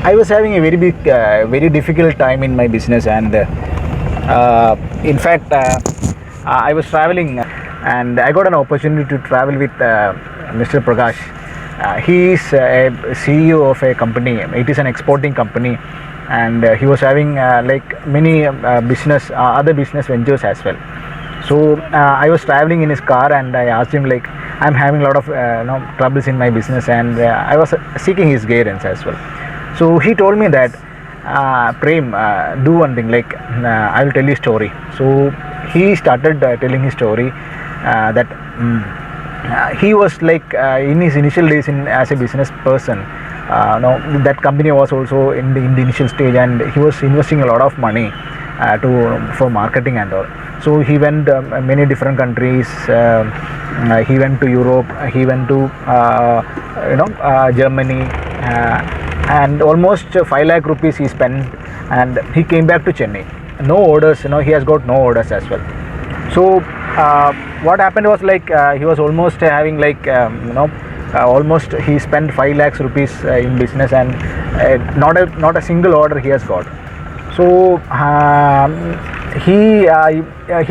I was having a very difficult time in my business, and in fact, I was traveling, and I got an opportunity to travel with Mr. Prakash. He is a CEO of a company. It is an exporting company, and he was having like many other business ventures as well. So I was traveling in his car, and I asked him like, I'm having a lot of troubles in my business, and I was seeking his guidance as well. So he told me that, Prem, do one thing, like I will tell you a story. So he started telling his story that he was like in his initial days as a business person. No, that company was also in the initial stage, and he was investing a lot of money for marketing and all. So he went many different countries. He went to Europe. He went to Germany, and almost 5 lakh rupees he spent. And he came back to Chennai. No orders. He has got no orders as well. So what happened was like he was almost having like almost he spent 5 lakhs rupees in business, and not a single order he has got. So he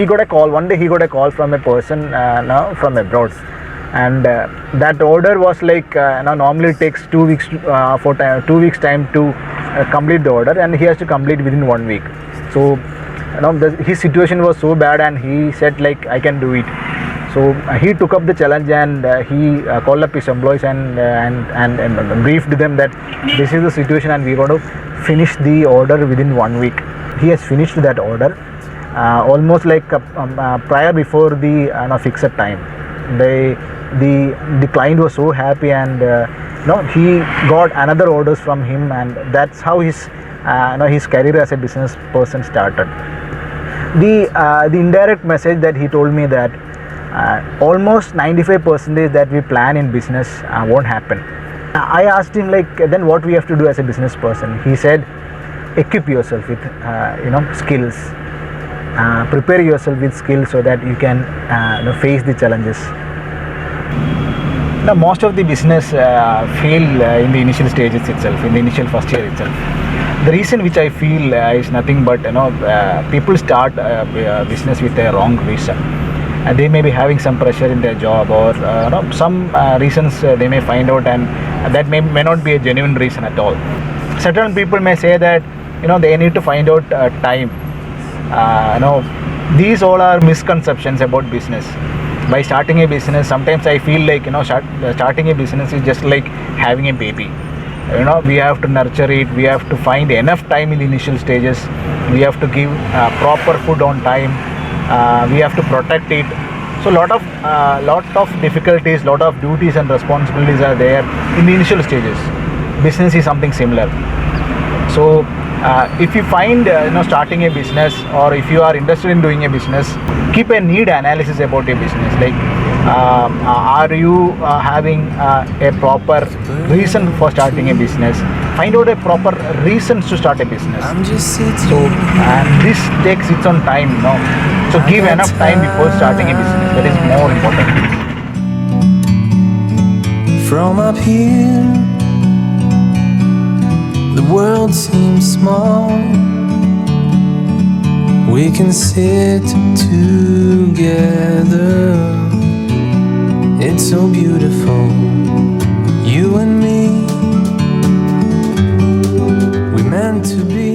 got a call one day. He got a call from a person now from abroad, and that order was like normally it takes 2 weeks for 2 weeks time to complete the order, and he has to complete within 1 week. So his situation was so bad, and he said like, I can do it. So he took up the challenge, and he called up his employees and briefed them that this is the situation, and we got to finish the order within 1 week. He has finished that order almost like prior before the fixed time. The client was so happy, and he got another orders from him, and that's how his career as a business person started. The indirect message that he told me that almost 95% that we plan in business won't happen. I asked him like, then what we have to do as a business person? He said, equip yourself with skills. Prepare yourself with skills so that you can face the challenges. Now, most of the business fail in the initial stages itself, in the initial first year itself. The reason which I feel is nothing but people start business with a wrong reason. They may be having some pressure in their job, or some reasons they may find out, and that may not be a genuine reason at all. Certain people may say that they need to find out time. These all are misconceptions about business. By starting a business, sometimes I feel like starting a business is just like having a baby. We have to nurture it. We have to find enough time in the initial stages. We have to give proper food on time. We have to protect it. So lot of difficulties, lot of duties and responsibilities are there in the initial stages. Business is something similar. So if you find starting a business, or if you are interested in doing a business, keep a need analysis about your business. Like are you having a proper reason for starting a business? Find out a proper reasons to start a business. So and this takes its own time. So give enough time before starting a business. That is more important. From up here, the world seems small. We can sit together. It's so beautiful, you and me. We meant to be.